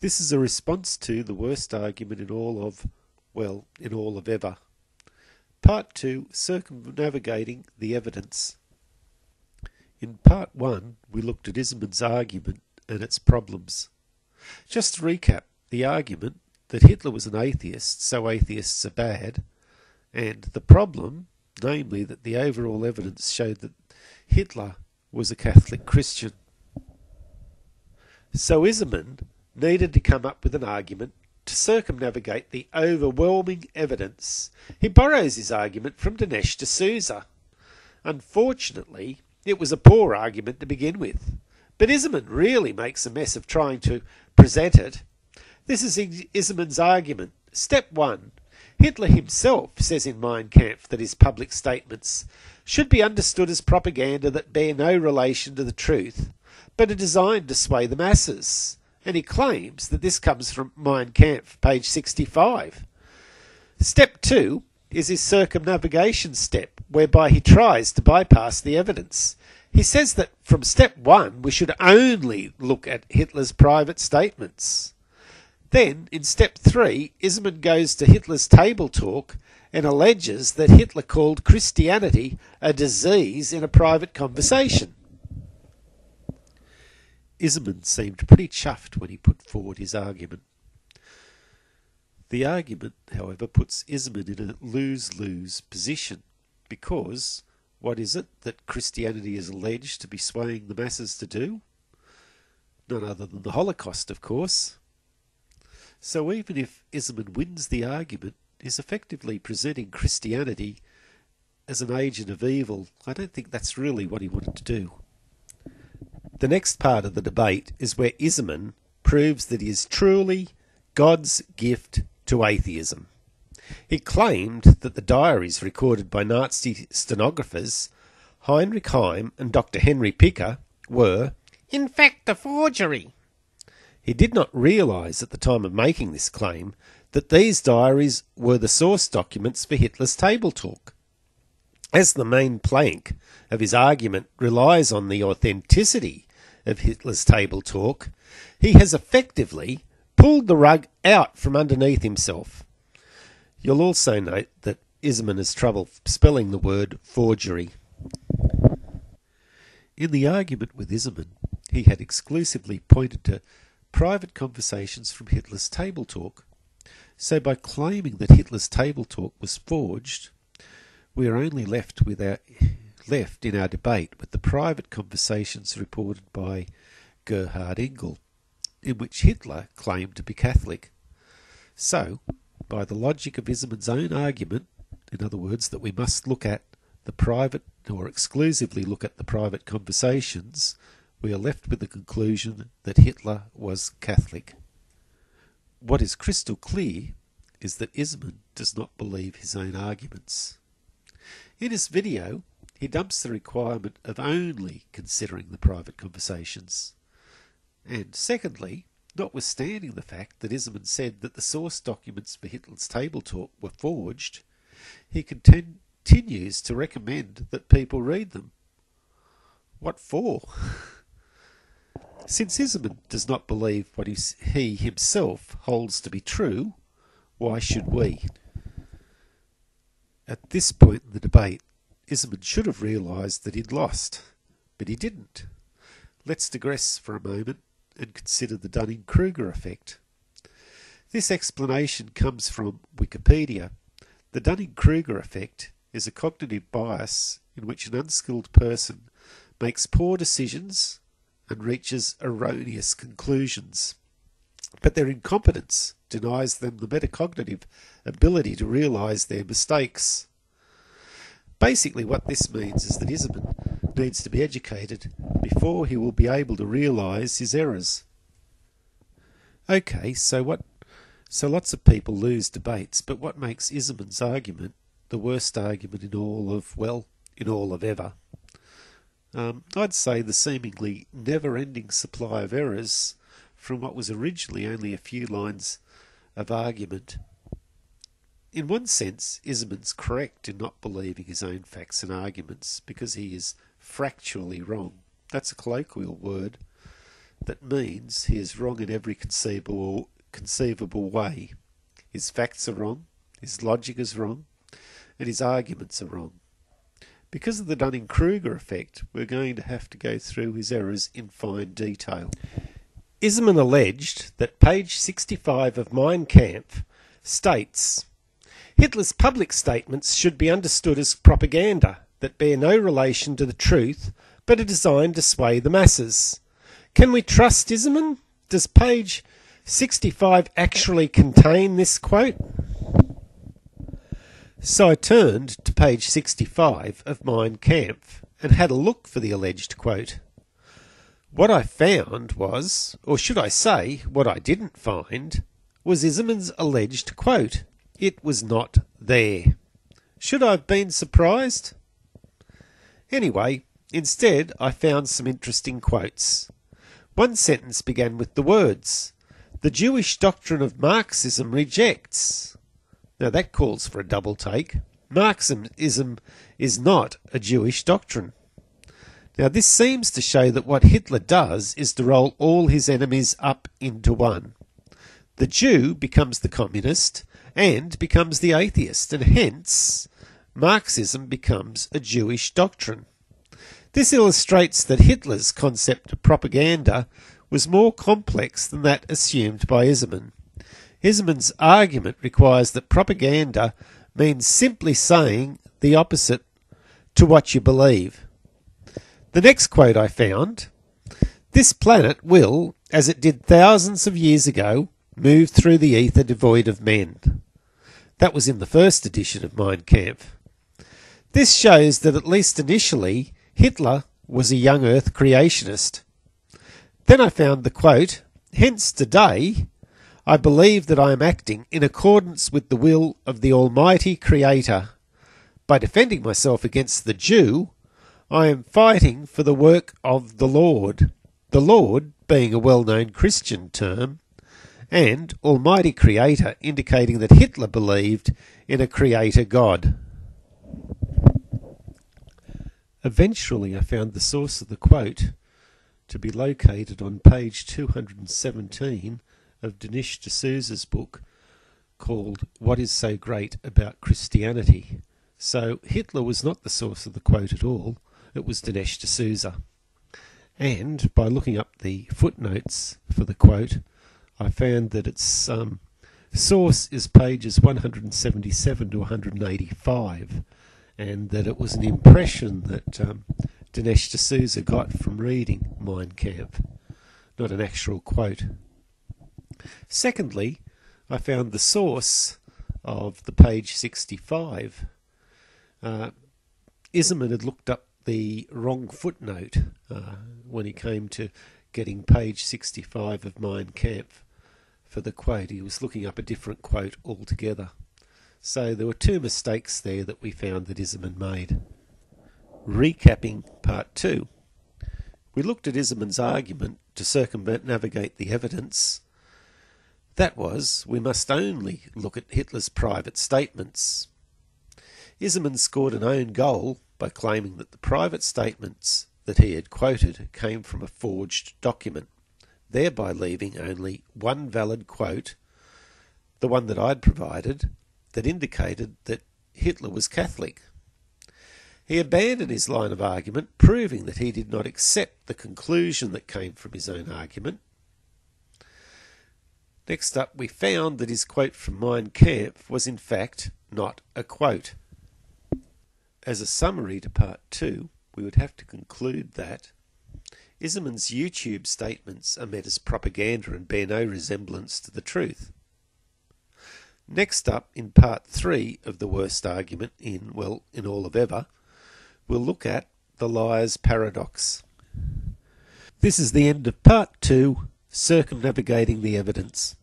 This is a response to the worst argument in all of, well, in all of ever. Part 2, Circumnavigating the Evidence. In Part 1, we looked at Izamen's argument and its problems. Just to recap, the argument that Hitler was an atheist, so atheists are bad, and the problem, namely that the overall evidence showed that Hitler was a Catholic Christian. So Izamen needed to come up with an argument to circumnavigate the overwhelming evidence. He borrows his argument from Dinesh D'Souza. Unfortunately, it was a poor argument to begin with, but Izamen really makes a mess of trying to present it. This is Izamen's argument. Step 1. Hitler himself says in Mein Kampf that his public statements should be understood as propaganda that bear no relation to the truth, but are designed to sway the masses. And he claims that this comes from Mein Kampf, page 65. Step 2 is his circumnavigation step, whereby he tries to bypass the evidence. He says that from step 1 we should only look at Hitler's private statements. Then, in step 3, Izamen goes to Hitler's table talk and alleges that Hitler called Christianity a disease in a private conversation. Izamen seemed pretty chuffed when he put forward his argument. The argument, however, puts Izamen in a lose-lose position, because what is it that Christianity is alleged to be swaying the masses to do? None other than the Holocaust, of course. So even if Izamen wins the argument, is effectively presenting Christianity as an agent of evil. I don't think that's really what he wanted to do. The next part of the debate is where Izamen proves that he is truly God's gift to atheism. He claimed that the diaries recorded by Nazi stenographers Heinrich Heim and Dr. Henry Picker were, in fact, a forgery. He did not realise at the time of making this claim that these diaries were the source documents for Hitler's table talk. As the main plank of his argument relies on the authenticity of Hitler's table talk, he has effectively pulled the rug out from underneath himself. You'll also note that Izamen has trouble spelling the word forgery. In the argument with Izamen, he had exclusively pointed to private conversations from Hitler's table talk. So by claiming that Hitler's table talk was forged, we are only left in our debate with the private conversations reported by Gerhard Engel, in which Hitler claimed to be Catholic. So, by the logic of Izamen's own argument, in other words, that we must look at the private, or exclusively look at the private conversations, we are left with the conclusion that Hitler was Catholic. What is crystal clear is that Izamen does not believe his own arguments. In his video, he dumps the requirement of only considering the private conversations. And secondly, notwithstanding the fact that Izamen said that the source documents for Hitler's table talk were forged, he continues to recommend that people read them. What for? Since Izamen does not believe what he himself holds to be true, why should we? At this point in the debate, Izamen should have realised that he'd lost, but he didn't. Let's digress for a moment and consider the Dunning-Kruger effect. This explanation comes from Wikipedia. The Dunning-Kruger effect is a cognitive bias in which an unskilled person makes poor decisions and reaches erroneous conclusions, but their incompetence denies them the metacognitive ability to realise their mistakes. Basically what this means is that Izamen needs to be educated before he will be able to realise his errors. Okay, so lots of people lose debates, but what makes Izamen's argument the worst argument in all of ever? I'd say the seemingly never-ending supply of errors from what was originally only a few lines of argument. In one sense, Izamen's correct in not believing his own facts and arguments because he is factually wrong. That's a colloquial word. that means he is wrong in every conceivable way. His facts are wrong, his logic is wrong, and his arguments are wrong. Because of the Dunning-Kruger effect, we're going to have to go through his errors in fine detail. Izamen alleged that page 65 of Mein Kampf states, Hitler's public statements should be understood as propaganda that bear no relation to the truth but are designed to sway the masses. Can we trust Izamen? Does page 65 actually contain this quote? So I turned to page 65 of Mein Kampf and had a look for the alleged quote. What I found was, or should I say, what I didn't find, was Izamen's alleged quote. It was not there. Should I have been surprised? Anyway, instead I found some interesting quotes. One sentence began with the words, "The Jewish doctrine of Marxism rejects." Now that calls for a double take. Marxism is not a Jewish doctrine. Now this seems to show that what Hitler does is to roll all his enemies up into one. The Jew becomes the communist and becomes the atheist, and hence Marxism becomes a Jewish doctrine. This illustrates that Hitler's concept of propaganda was more complex than that assumed by Izamen. Izamen's argument requires that propaganda means simply saying the opposite to what you believe. The next quote I found, "This planet will, as it did thousands of years ago, move through the ether devoid of men." That was in the first edition of Mein Kampf. This shows that at least initially Hitler was a young earth creationist. Then I found the quote, "Hence today I believe that I am acting in accordance with the will of the Almighty Creator. By defending myself against the Jew, I am fighting for the work of the Lord being a well-known Christian term, and Almighty Creator indicating that Hitler believed in a creator God." Eventually I found the source of the quote to be located on page 217 of Dinesh D'Souza's book called What is So Great About Christianity. So Hitler was not the source of the quote at all, it was Dinesh D'Souza. And by looking up the footnotes for the quote, I found that its source is pages 177 to 185, and that it was an impression that Dinesh D'Souza got from reading Mein Kampf, not an actual quote. Secondly, I found the source of the page 65. Izamen had looked up the wrong footnote when he came to getting page 65 of Mein Kampf for the quote. He was looking up a different quote altogether. So there were two mistakes there that we found that Izamen made. Recapping part 2. We looked at Izamen's argument to circumnavigate the evidence. That was, we must only look at Hitler's private statements. Izamen scored an own goal by claiming that the private statements that he had quoted came from a forged document, thereby leaving only one valid quote, the one that I'd provided, that indicated that Hitler was Catholic. He abandoned his line of argument, proving that he did not accept the conclusion that came from his own argument. Next up, we found that his quote from Mein Kampf was in fact not a quote. As a summary to part 2, we would have to conclude that Izamen's YouTube statements are meant as propaganda and bear no resemblance to the truth. Next up, in part 3 of the worst argument in all of ever, we'll look at the liar's paradox. This is the end of part 2, Circumnavigating the Evidence.